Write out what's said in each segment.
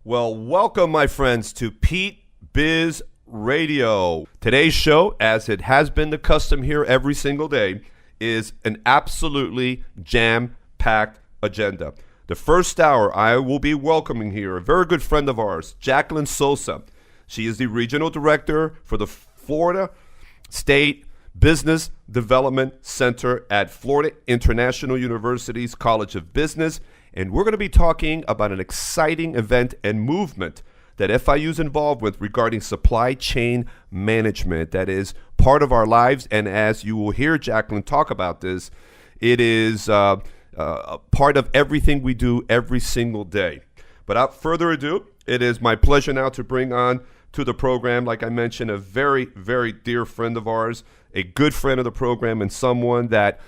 Well, welcome, my friends, to Pete Biz Radio. Today's show, as it has been the custom here every single day, is an absolutely jam-packed agenda. The first hour, I will be welcoming here a very good friend of ours, Jacqueline Sousa. She is the Regional Director for the Florida State Business Development Center at Florida International University's College of Business. And we're going to be talking about an exciting event and movement that FIU is involved with regarding supply chain management. That is part of our lives. And as you will hear Jacqueline talk about this, it is part of everything we do every single day. But without further ado, it is my pleasure now to bring on to the program, like I mentioned, a very, very dear friend of ours, a good friend of the program, and someone that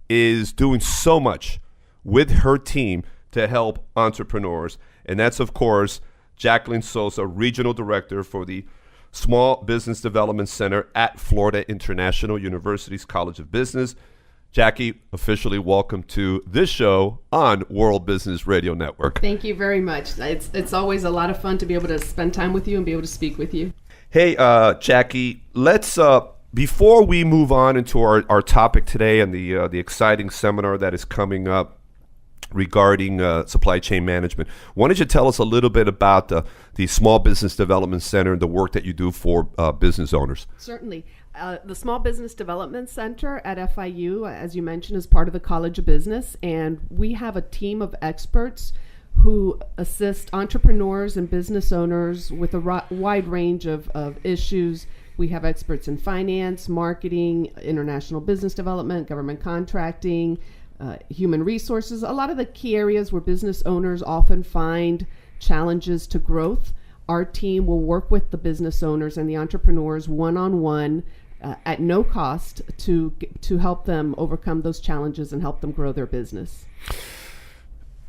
is doing so much with her team to help entrepreneurs. And that's, of course, Jacqueline Sousa, Regional Director for the Small Business Development Center at Florida International University's College of Business. Jackie, officially welcome to this show on World Business Radio Network. Thank you very much. It's always a lot of fun to be able to spend time with you and be able to speak with you. Hey, Jackie, let's, before we move on into our topic today and the exciting seminar that is coming up regarding supply chain management, why don't you tell us a little bit about the Small Business Development Center and the work that you do for business owners? Certainly. The Small Business Development Center at FIU, as you mentioned, is part of the College of Business, and we have a team of experts who assist entrepreneurs and business owners with a wide range of issues. We have experts in finance, marketing, international business development, government contracting, human resources, a lot of the key areas where business owners often find challenges to growth. Our team will work with the business owners and the entrepreneurs one-on-one at no cost to help them overcome those challenges and help them grow their business.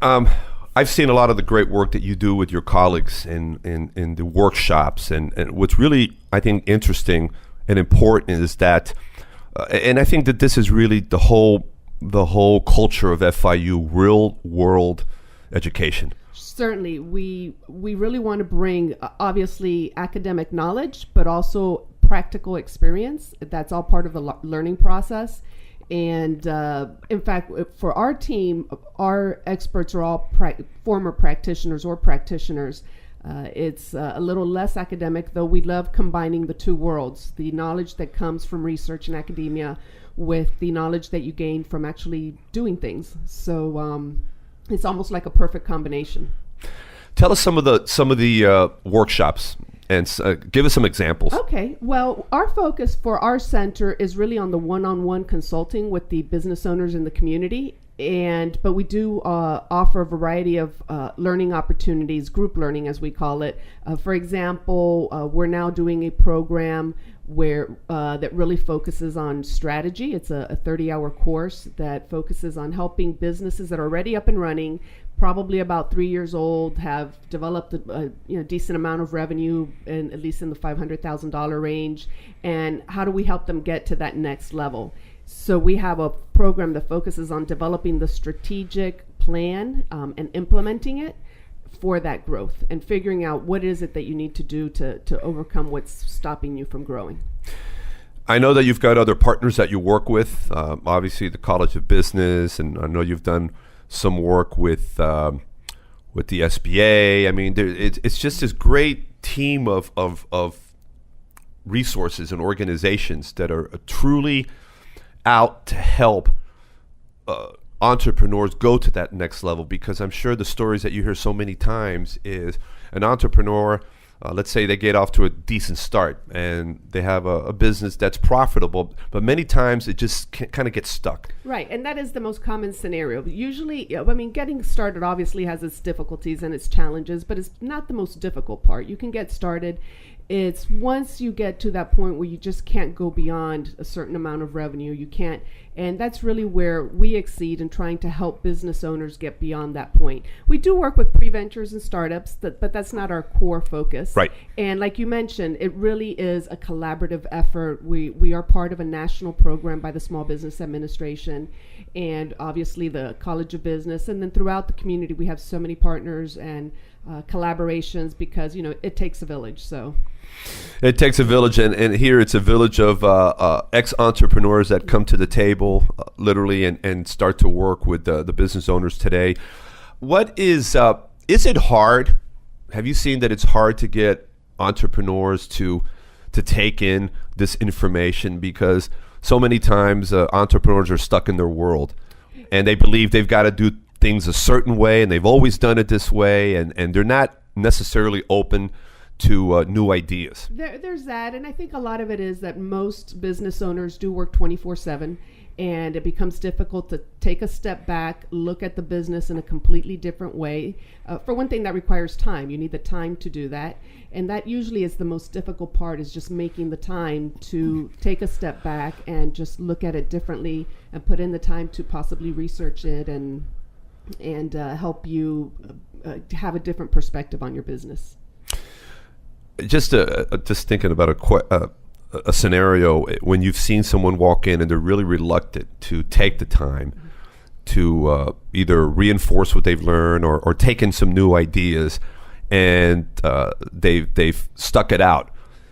I've seen a lot of the great work that you do with your colleagues in the workshops, and what's really, I think, interesting and important is that, and I think that this is really the whole culture of FIU, real world education. Certainly, we really want to bring obviously academic knowledge, but also practical experience. That's all part of the learning process. And in fact, for our team, our experts are all former practitioners or practitioners. It's a little less academic, though we love combining the two worlds, the knowledge that comes from research and academia with the knowledge that you gain from actually doing things. So it's almost like a perfect combination. Tell us some of the workshops and give us some examples. Okay. Well, our focus for our center is really on the one-on-one consulting with the business owners in the community. But we do offer a variety of learning opportunities, group learning as we call it. For example, we're now doing a program where that really focuses on strategy. It's a 30-hour course that focuses on helping businesses that are already up and running, probably about 3 years old, have developed a decent amount of revenue, and at least in the $500,000 range. And how do we help them get to that next level? So we have a program that focuses on developing the strategic plan and implementing it for that growth and figuring out what is it that you need to do to overcome what's stopping you from growing. I know that you've got other partners that you work with, obviously the College of Business, and I know you've done some work with the SBA. I mean, it's just this great team of resources and organizations that are truly out to help entrepreneurs go to that next level, because I'm sure the stories that you hear so many times is an entrepreneur, let's say they get off to a decent start and they have a business that's profitable, but many times it just kind of gets stuck. Right, and that is the most common scenario. Usually, getting started obviously has its difficulties and its challenges, but it's not the most difficult part. You can get started. It's once you get to that point where you just can't go beyond a certain amount of revenue, you can't. And that's really where we exceed in trying to help business owners get beyond that point. We do work with pre-ventures and startups, but that's not our core focus. Right. And like you mentioned, it really is a collaborative effort. We are part of a national program by the Small Business Administration and obviously the College of Business. And then throughout the community, we have so many partners and collaborations, because it takes a village. So it takes a village, and here it's a village of ex-entrepreneurs that come to the table literally and start to work with the business owners today. What is it hard? Have you seen that it's hard to get entrepreneurs to take in this information? Because so many times entrepreneurs are stuck in their world and they believe they've got to do things a certain way, and they've always done it this way, and they're not necessarily open to new ideas. There's that, and I think a lot of it is that most business owners do work 24/7, and it becomes difficult to take a step back, look at the business in a completely different way. For one thing, that requires time. You need the time to do that, and that usually is the most difficult part, is just making the time to take a step back and just look at it differently and put in the time to possibly research it and help you have a different perspective on your business. Just thinking about a scenario when you've seen someone walk in and they're really reluctant to take the time to either reinforce what they've learned or take in some new ideas, and they've stuck it out,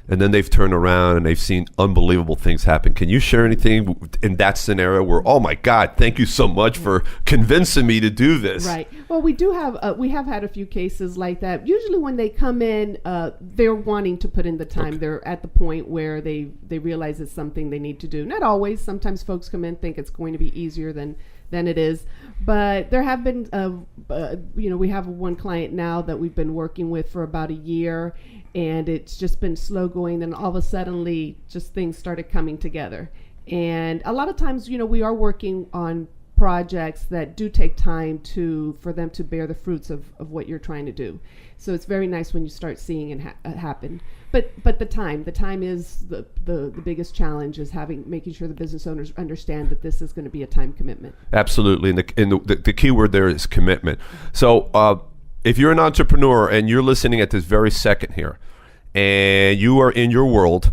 and then they've turned around and they've seen unbelievable things happen. Can you share anything in that scenario where, oh my God, thank you so much for convincing me to do this? Right. Well, we have had a few cases like that. Usually when they come in, they're wanting to put in the time. Okay. They're at the point where they realize it's something they need to do. Not always. Sometimes folks come in, think it's going to be easier than it is. But there have been, we have one client now that we've been working with for about a year, and it's just been slow going. Then all of a sudden, just things started coming together. And a lot of times, we are working on projects that do take time for them to bear the fruits of what you're trying to do. So it's very nice when you start seeing it happen. But the time is the biggest challenge, is making sure the business owners understand that this is going to be a time commitment. Absolutely, and the key word there is commitment. So if you're an entrepreneur and you're listening at this very second here, and you are in your world,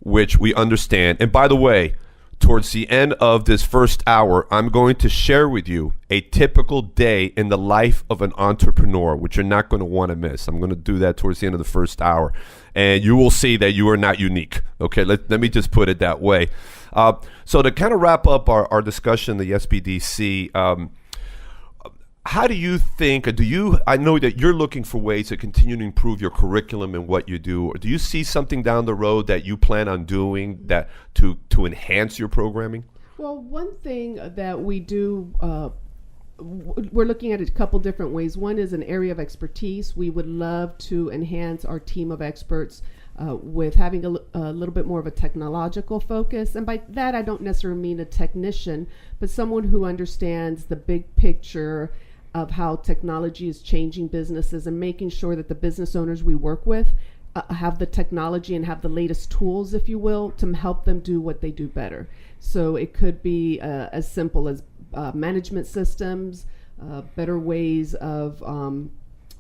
which we understand, and by the way, towards the end of this first hour, I'm going to share with you a typical day in the life of an entrepreneur, which you're not going to want to miss. I'm going to do that towards the end of the first hour, and you will see that you are not unique. Okay, let me just put it that way. So to kind of wrap up our discussion, the SBDC, how do you think, I know that you're looking for ways to continue to improve your curriculum and what you do, or do you see something down the road that you plan on doing that to enhance your programming? Well, one thing that we do, we're looking at a couple different ways. One is an area of expertise. We would love to enhance our team of experts with having a little bit more of a technological focus. And by that, I don't necessarily mean a technician, but someone who understands the big picture of how technology is changing businesses, and making sure that the business owners we work with have the technology and have the latest tools, if you will, to help them do what they do better. So it could be as simple as management systems, better ways of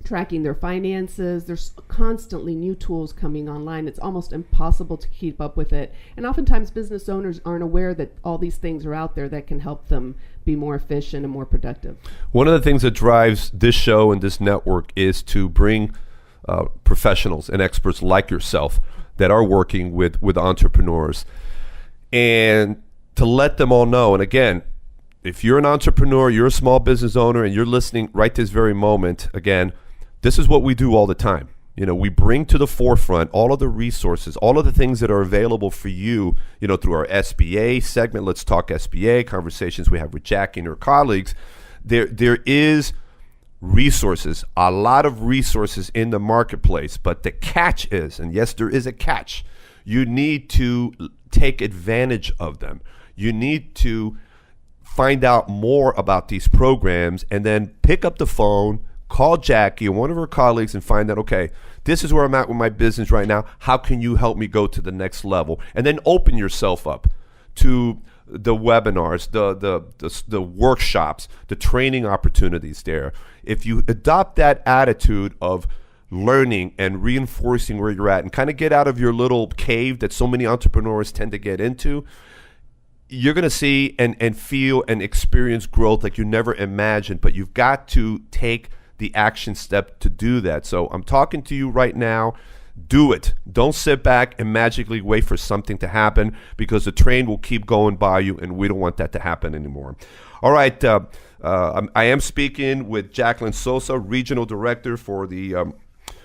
tracking their finances. There's constantly new tools coming online. It's almost impossible to keep up with it. And oftentimes business owners aren't aware that all these things are out there that can help them be more efficient and more productive. One of the things that drives this show and this network is to bring professionals and experts like yourself that are working with entrepreneurs, and to let them all know. And again, if you're an entrepreneur, you're a small business owner, and you're listening right this very moment, again, this is what we do all the time. We bring to the forefront all of the resources, all of the things that are available for you, through our SBA segment. Let's talk SBA, conversations we have with Jackie and her colleagues. There is resources, a lot of resources in the marketplace, but the catch is, and yes, there is a catch, you need to take advantage of them. You need to find out more about these programs, and then pick up the phone, call Jackie or one of her colleagues, and find out, okay, this is where I'm at with my business right now. How can you help me go to the next level? And then open yourself up to the webinars, the workshops, the training opportunities there. If you adopt that attitude of learning and reinforcing where you're at, and kind of get out of your little cave that so many entrepreneurs tend to get into, you're going to see and feel and experience growth like you never imagined. But you've got to take the action step to do that. So I'm talking to you right now. Do it. Don't sit back and magically wait for something to happen, because the train will keep going by you, and we don't want that to happen anymore. All right. I am speaking with Jacqueline Sousa, Regional Director for the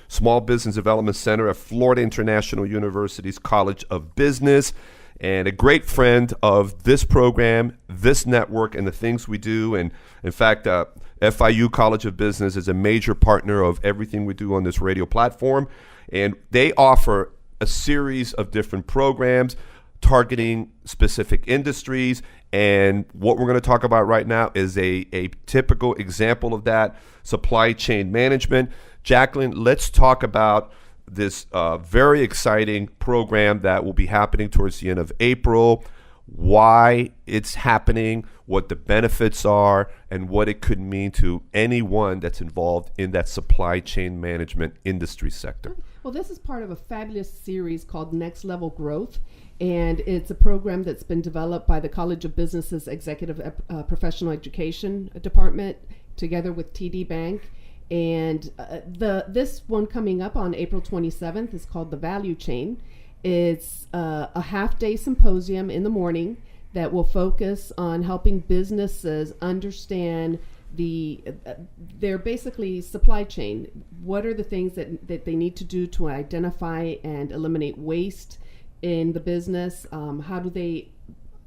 Small Business Development Center at Florida International University's College of Business, and a great friend of this program, this network, and the things we do. And in fact, FIU College of Business is a major partner of everything we do on this radio platform. And they offer a series of different programs targeting specific industries. And what we're going to talk about right now is a typical example of that: supply chain management. Jacqueline, let's talk about this very exciting program that will be happening towards the end of April, why it's happening, what the benefits are, and what it could mean to anyone that's involved in that supply chain management industry sector. Well, this is part of a fabulous series called Next Level Growth, and it's a program that's been developed by the College of Business's Executive Professional Education Department together with TD Bank. And this one coming up on April 27th is called The Value Chain. It's a half-day symposium in the morning that will focus on helping businesses understand their basically supply chain. What are the things that they need to do to identify and eliminate waste in the business? How do they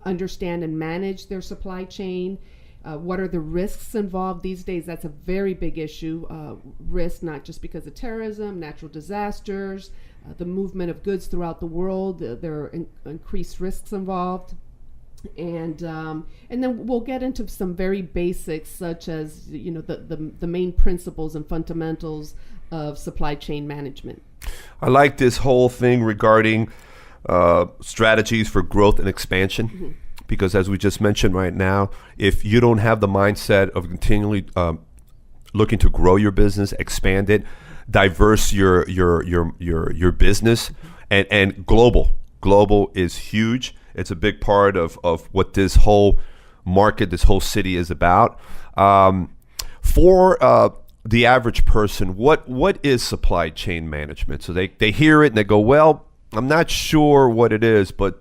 understand and manage their supply chain? What are the risks involved these days? That's a very big issue. Risk, not just because of terrorism, natural disasters, the movement of goods throughout the world. There are increased risks involved. And then we'll get into some very basics, such as the main principles and fundamentals of supply chain management. I like this whole thing regarding strategies for growth and expansion. Mm-hmm. Because as we just mentioned right now, if you don't have the mindset of continually looking to grow your business, expand it, diverse your business, and global is huge. It's a big part of what this whole market, this whole city is about. For the average person, what is supply chain management? So they hear it and they go, well, I'm not sure what it is, but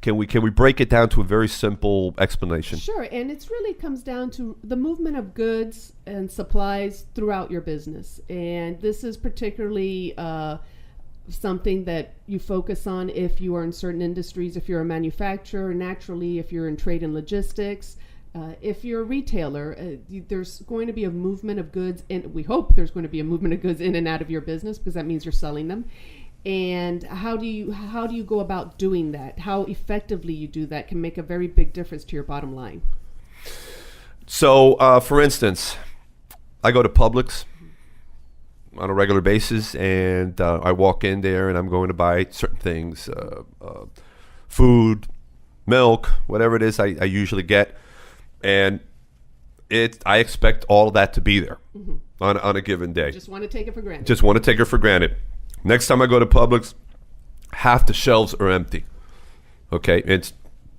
can we break it down to a very simple explanation? Sure, and it really comes down to the movement of goods and supplies throughout your business. And this is particularly something that you focus on if you are in certain industries. If you're a manufacturer, naturally, if you're in trade and logistics, if you're a retailer, there's going to be a movement of goods, and we hope there's going to be a movement of goods in and out of your business, because that means you're selling them. And how do you go about doing that? How effectively you do that can make a very big difference to your bottom line. So, for instance, I go to Publix on a regular basis, and I walk in there, and I'm going to buy certain things, food, milk, whatever it is I usually get, and I expect all of that to be there on a given day. Just want to take it for granted. Just want to take it for granted. Next time I go to Publix, half the shelves are empty. Okay, it's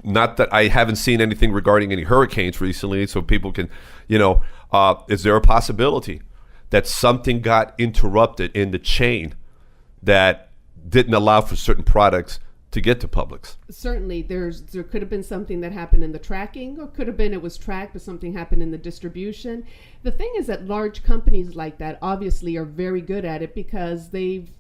not that I haven't seen anything regarding any hurricanes recently, so people can, is there a possibility that something got interrupted in the chain that didn't allow for certain products to get to Publix? Certainly, there could have been something that happened in the tracking, or could have been it was tracked, but something happened in the distribution. The thing is that large companies like that obviously are very good at it, because they've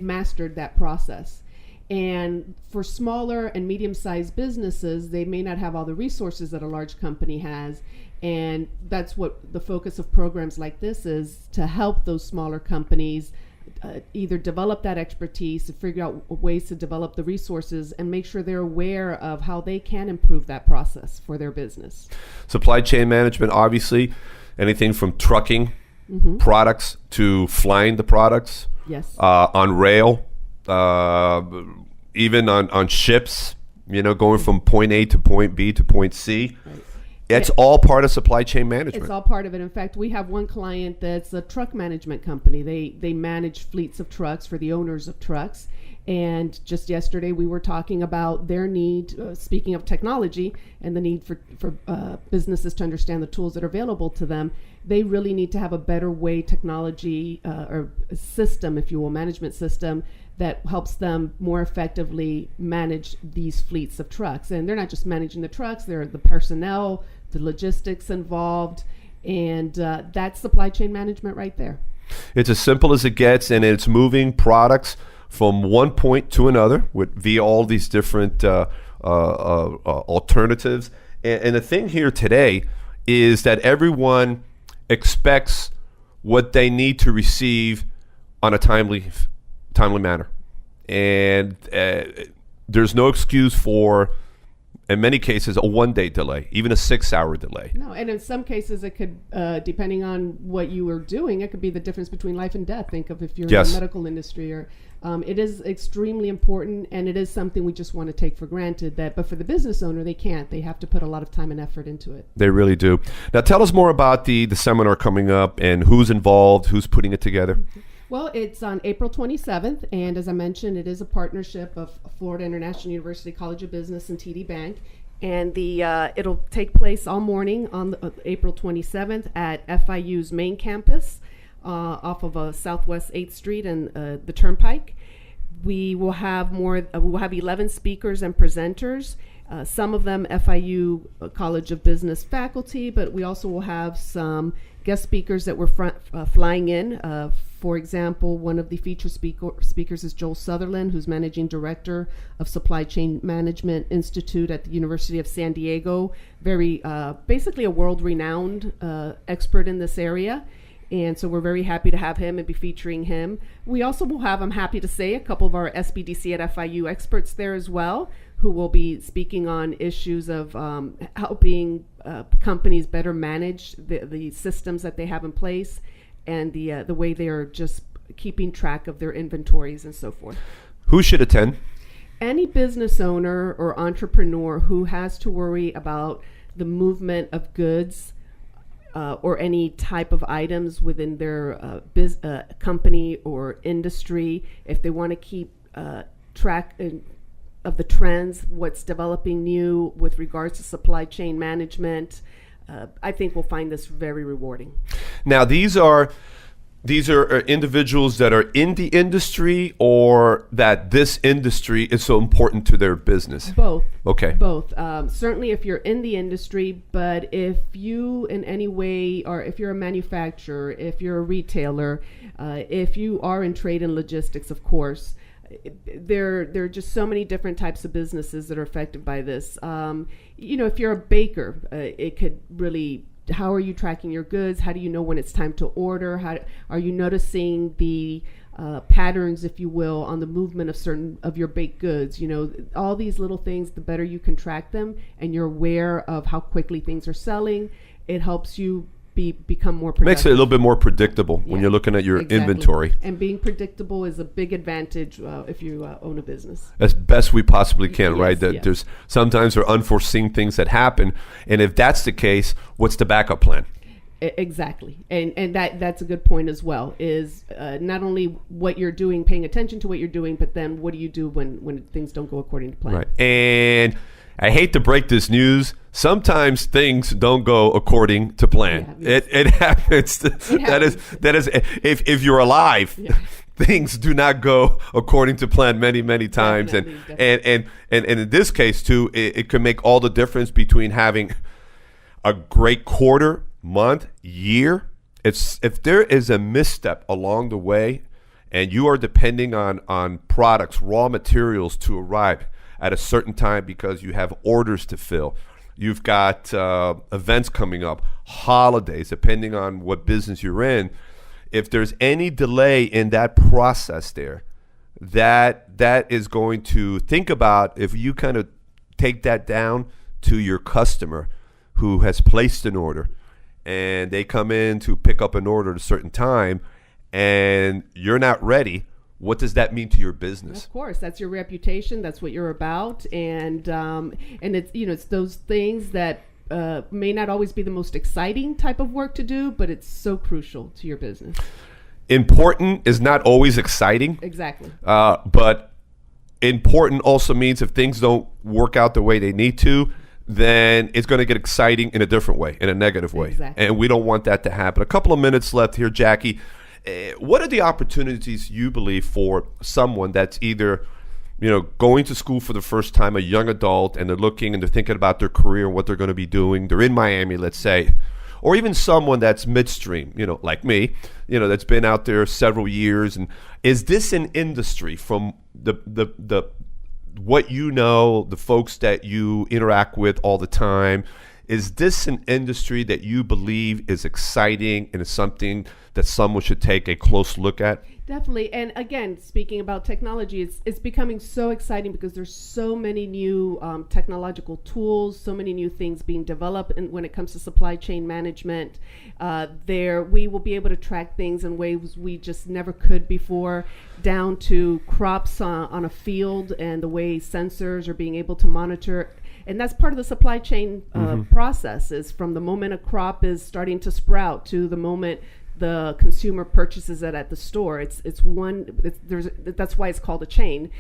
mastered that process. And for smaller and medium-sized businesses, they may not have all the resources that a large company has. And that's what the focus of programs like this is, to help those smaller companies either develop that expertise, to figure out ways to develop the resources, and make sure they're aware of how they can improve that process for their business. Supply chain management, obviously, anything from trucking products to flying the products. Yes. On rail, even on ships, going from point A to point B to point C. Right. It's all part of supply chain management. It's all part of it. In fact, we have one client that's a truck management company. They manage fleets of trucks for the owners of trucks, And just yesterday, we were talking about their need, speaking of technology, and the need for businesses to understand the tools that are available to them. They really need to have a better way technology or system, if you will, management system that helps them more effectively manage these fleets of trucks. And they're not just managing the trucks, they're the personnel, the logistics involved, and that's supply chain management right there. It's as simple as it gets, and it's moving products from one point to another via all these different alternatives. And the thing here today is that everyone expects what they need to receive on a timely manner. And there's no excuse for, in many cases, a 1-day delay, even a 6-hour delay. No, and in some cases it could, depending on what you are doing, it could be the difference between life and death. Think of if you're in the medical industry, or it is extremely important, and it is something we just want to take for granted. But for the business owner, they can't. They have to put a lot of time and effort into it. They really do. Now, tell us more about the seminar coming up and who's involved, who's putting it together. Well, it's on April 27th, and as I mentioned, it is a partnership of Florida International University College of Business and TD Bank, and it'll take place all morning on April 27th at FIU's main campus off of Southwest 8th Street and the Turnpike. We will have we'll have 11 speakers and presenters. Some of them FIU College of Business faculty, but we also will have some guest speakers that were flying in. For example, one of the featured speakers is Joel Sutherland, who's Managing Director of Supply Chain Management Institute at the University of San Diego. Very, basically a world-renowned expert in this area. And so we're very happy to have him and be featuring him. We also will have, I'm happy to say, a couple of our SBDC at FIU experts there as well, who will be speaking on issues of helping companies better manage the systems that they have in place, and the way they are just keeping track of their inventories and so forth. Who should attend? Any business owner or entrepreneur who has to worry about the movement of goods or any type of items within their company or industry, if they want to keep track of the trends, what's developing new with regards to supply chain management, I think we'll find this very rewarding. Now, these are individuals that are in the industry, or that this industry is so important to their business? Both. Okay. Both. Certainly if you're in the industry, but if you in any way, or if you're a manufacturer, if you're a retailer, if you are in trade and logistics, of course, there are just so many different types of businesses that are affected by this. If you're a baker, it could really, how are you tracking your goods? How do you know when it's time to order? How are you noticing the patterns, if you will, on the movement of certain of your baked goods? All these little things, the better you can track them and you're aware of how quickly things are selling, it helps you become more productive. Makes it a little bit more predictable when you're looking at your inventory. And being predictable is a big advantage if you own a business. As best we possibly can, Yes, right? That yes. there's sometimes there are unforeseen things that happen, and if that's the case, what's the backup plan? Exactly. And that's a good point as well, is not only what you're doing, paying attention to what you're doing, but then what do you do when things don't go according to plan? Right. And I hate to break this news, sometimes things don't go according to plan. Yeah, it happens. That is if you're alive, things do not go according to plan many times. Definitely. And in this case too, it can make all the difference between having a great quarter, month, year. If there is a misstep along the way and you are depending on products, raw materials to arrive at a certain time because you have orders to fill, you've got events coming up, holidays, depending on what business you're in. If there's any delay in that process there, that is going to think about, if you kind of take that down to your customer who has placed an order and they come in to pick up an order at a certain time and you're not ready, what does that mean to your business? Of course, that's your reputation. That's what you're about, and it's it's those things that may not always be the most exciting type of work to do, but it's so crucial to your business. Important is not always exciting. Exactly. But important also means if things don't work out the way they need to, then it's going to get exciting in a different way, in a negative way. Exactly. And we don't want that to happen. A couple of minutes left here, Jackie. What are the opportunities you believe for someone that's either, going to school for the first time, a young adult, and they're looking and they're thinking about their career and what they're going to be doing. They're in Miami, let's say, or even someone that's midstream, like me, that's been out there several years. And is this an industry from the what the folks that you interact with all the time? Is this an industry that you believe is exciting and is something that someone should take a close look at? Definitely. And again, speaking about technology, it's becoming so exciting because there's so many new technological tools, so many new things being developed. And when it comes to supply chain management, we will be able to track things in ways we just never could before, down to crops on a field and the way sensors are being able to monitor. And that's part of the supply chain process, is from the moment a crop is starting to sprout to the moment the consumer purchases it at the store. That's why it's called a chain.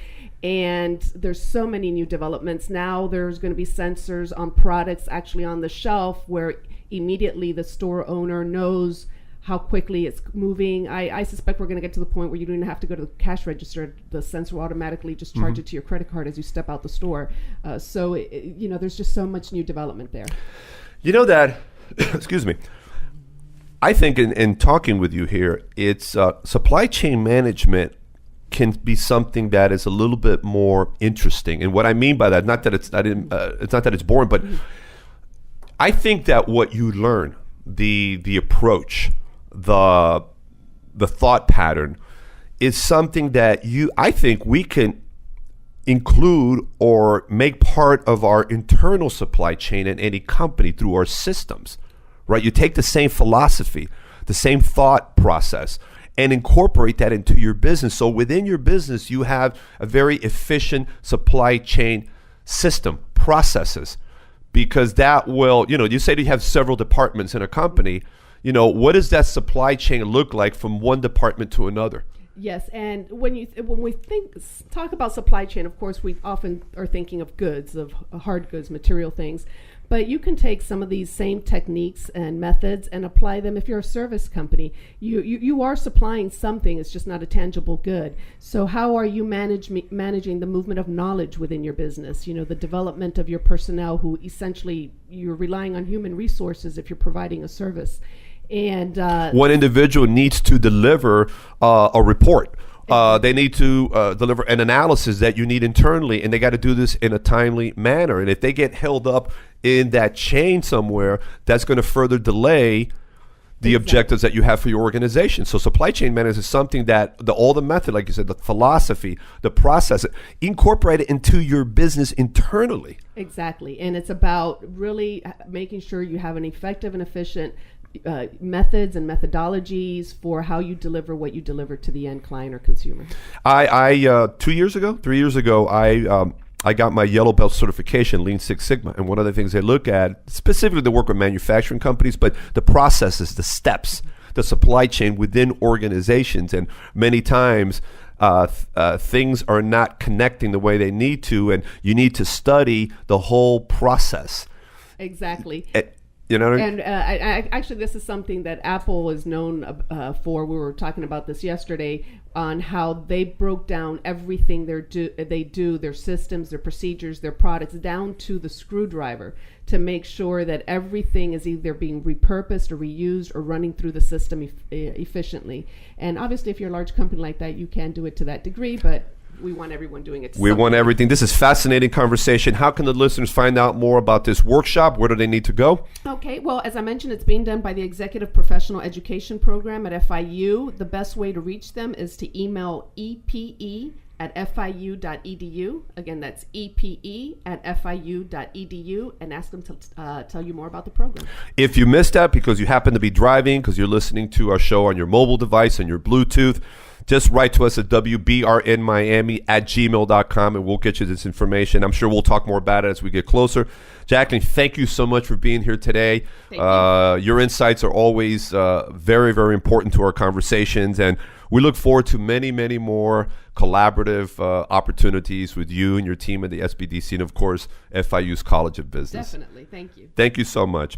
And there's so many new developments. Now there's going to be sensors on products actually on the shelf where immediately the store owner knows how quickly it's moving. I suspect we're going to get to the point where you don't even have to go to the cash register. The sensor will automatically just charge it to your credit card as you step out the store. So there's just so much new development there. Excuse me. I think in talking with you here, it's supply chain management can be something that is a little bit more interesting. And what I mean by that, it's not that it's boring, but I think that what you learn, the approach, the thought pattern, is something that I think we can include or make part of our internal supply chain in any company through our systems. Right? You take the same philosophy, the same thought process, and incorporate that into your business. So within your business, you have a very efficient supply chain system, processes, because that will, you say that you have several departments in a company, what does that supply chain look like from one department to another? Yes, and when we talk about supply chain, of course, we often are thinking of goods, of hard goods, material things. But you can take some of these same techniques and methods and apply them if you're a service company. You are supplying something, it's just not a tangible good. So how are you managing the movement of knowledge within your business? The development of your personnel, who essentially you're relying on human resources if you're providing a service. And one individual needs to deliver a report. They need to deliver an analysis that you need internally, and they got to do this in a timely manner. And if they get held up in that chain somewhere, that's going to further delay the objectives that you have for your organization. So supply chain management is something that all the method, like you said, the philosophy, the process, incorporate it into your business internally. Exactly. And it's about really making sure you have an effective and efficient methods and methodologies for how you deliver what you deliver to the end client or consumer. I 3 years ago, I got my yellow belt certification, Lean Six Sigma. And one of the things they look at, specifically they work with manufacturing companies, but the processes, the steps, the supply chain within organizations. And many times things are not connecting the way they need to, and you need to study the whole process. Exactly. You know what I mean? And actually, this is something that Apple is known for. We were talking about this yesterday on how they broke down everything they do, their systems, their procedures, their products, down to the screwdriver, to make sure that everything is either being repurposed or reused or running through the system efficiently. And obviously, if you're a large company like that, you can do it to that degree, but we want everyone doing it. We want everything. This is fascinating conversation. How can the listeners find out more about this workshop? Where do they need to go? Okay. Well, as I mentioned, it's being done by the Executive Professional Education Program at FIU. The best way to reach them is to email epe@fiu.edu. Again, that's epe@fiu.edu, and ask them to tell you more about the program. If you missed that because you happen to be driving, because you're listening to our show on your mobile device and your Bluetooth, just write to us at wbrnmiami@gmail.com, and we'll get you this information. I'm sure we'll talk more about it as we get closer. Jacqueline, thank you so much for being here today. Thank you. Your insights are always very, very important to our conversations, and we look forward to many, many more collaborative opportunities with you and your team at the SBDC, and of course, FIU's College of Business. Definitely. Thank you. Thank you so much.